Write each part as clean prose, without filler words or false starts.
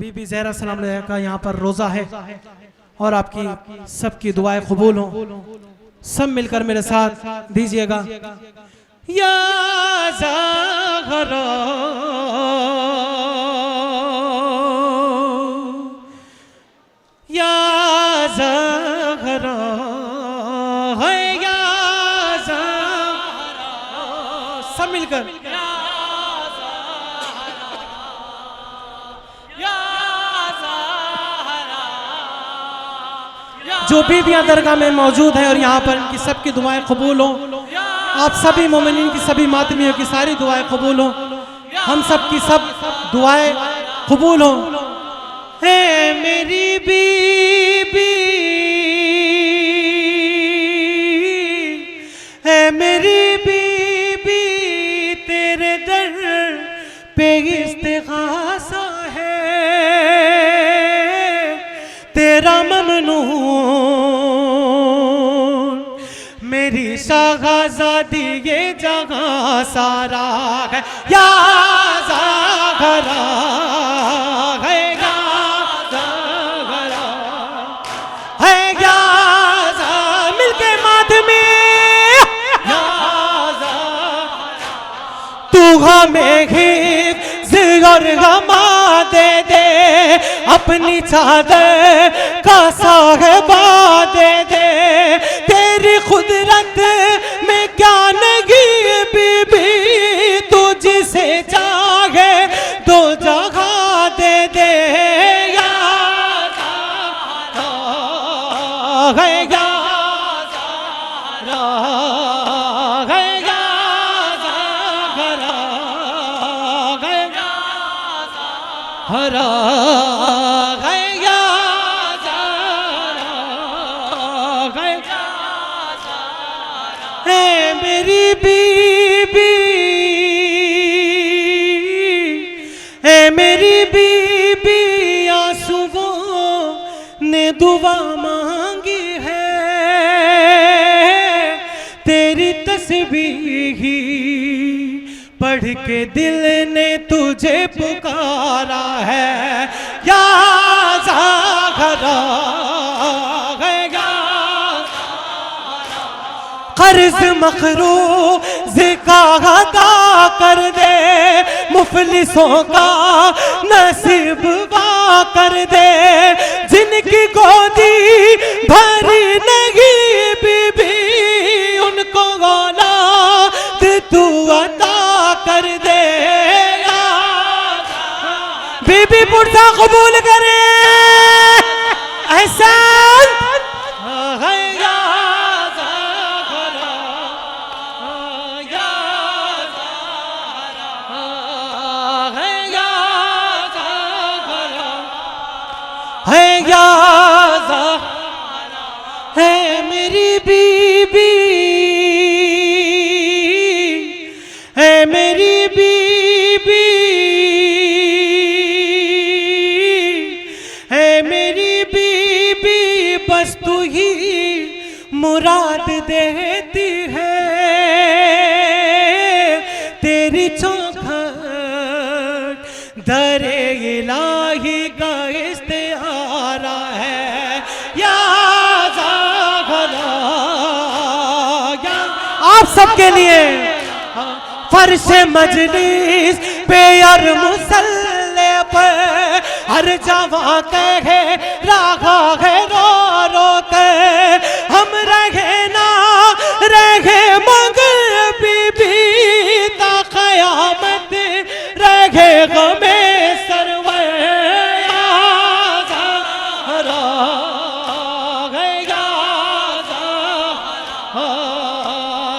बीबी ज़हरा सलाम अलैहा का यहाँ पर रोज़ा है और आपकी सबकी दुआएं कबूल हों। सब मिलकर मेरे साथ दीजिएगा। या ज़हरा या ज़हरा है, या ज़हरा, सब मिलकर जो भी यहाँ दरगाह में मौजूद है और यहाँ पर इनकी सबकी दुआएं कबूल हों। आप सभी मोमिनीन की सभी मातमियों की सारी दुआएं कबूल हों। हम सब की सब दुआएं कबूल हों। है मेरी बीबी, है मेरी बीबी, तेरे दर पे इस्तिग़ासा है, तेरा ममनून मेरी शहज़ादी ये जगह सारा है। या ज़हरा है, या ज़हरा है, या ज़हरा, मिलके मातमी या ज़हरा, तू हमें हिफ्ज़ और गमा दे दे, अपनी चादर का साहिबा दे दे, तेरी खुदरत में क्या नहीं बीबी, तू जिसे चाहे दो जगह दे दे। या ज़हरा है, या ज़हरा है, या ज़हरा है, या ज़हरा है, या ज़हरा है, मेरी बीबी, है मेरी बीबी, आंसुओं ने दुआ मांगी है, तेरी तस्बीह पढ़ के दिल ने तुझे पुकारा है। या ज़हरा है, या कर्ज मखरूज़ का अदा कर दे, मुफलिसों का नसीब वा कर दे, जिनकी गोदी भरी नहीं बीबी, उनको औलाद तू अता कर दे। बीबी पुरसा कबूल करे एहसान है, या ज़हरा, या ज़हरा है, या ज़हरा है, या ज़हरा है, मेरी बीबी, है मेरी बीबी, है मेरी बीबी, बस तू ही मुराद देती है, तेरी चौखट दरे इलाही का इस्तिआरा है। या ज़हरा, या आप सबके लिए फर्श मजलिस पे और मुसल्ले पर हर जवां कहे रागा है रो रो के, हम रहे ना रहे मगर बीबी, ता क़यामत रहे गमे सरवर। या ज़हरा है, या ज़हरा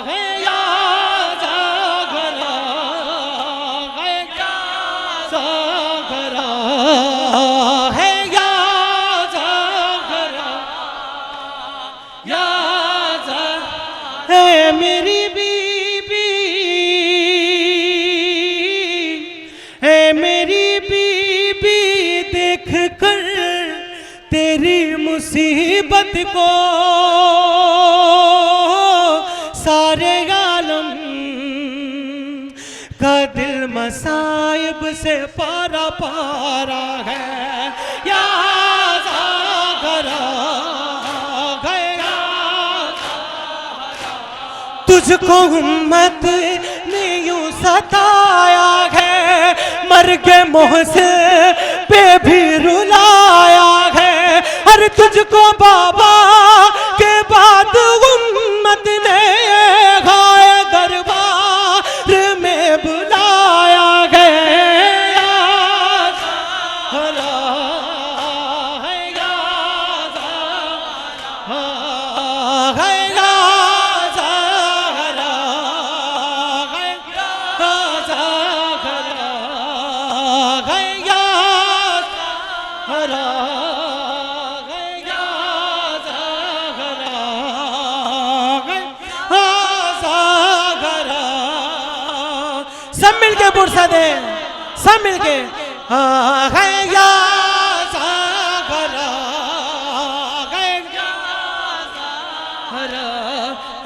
है, या ज़हरा है, या ज़हरा है, या ज़हरा, या ज़हरा है, मेरी बीबी, है मेरी बीबी, देख कर तेरी मुसीबत को सारे आलम का दिल मसाइब से पारा पारा है। तुझको उम्मत ने यूं सताया है, मर के मोहसे पे भी रुलाया है। अरे तुझको बाबा के बाद उम्मत ने गाए दरबार में बुलाया गया। सब मिलके बुरसा दे, सब मिलके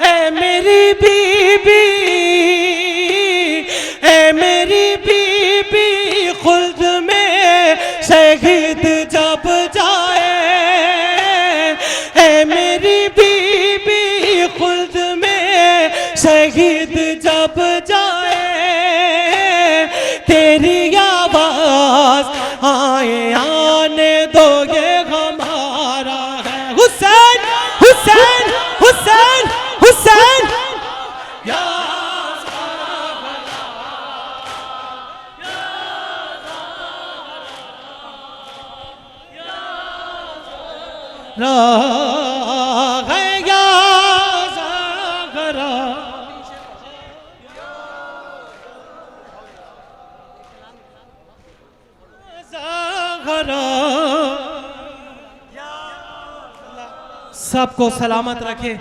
ए मेरी बीबी, ए मेरी बीबी खुल्द में शहीद जब जाए, ए मेरी बीबी खुल्द में शहीद जब जाए, तेरी आवाज आए आने दो ये हमारा है। हुसैन हुसैन हुसैन हुसैन या सबको सलामत रखे।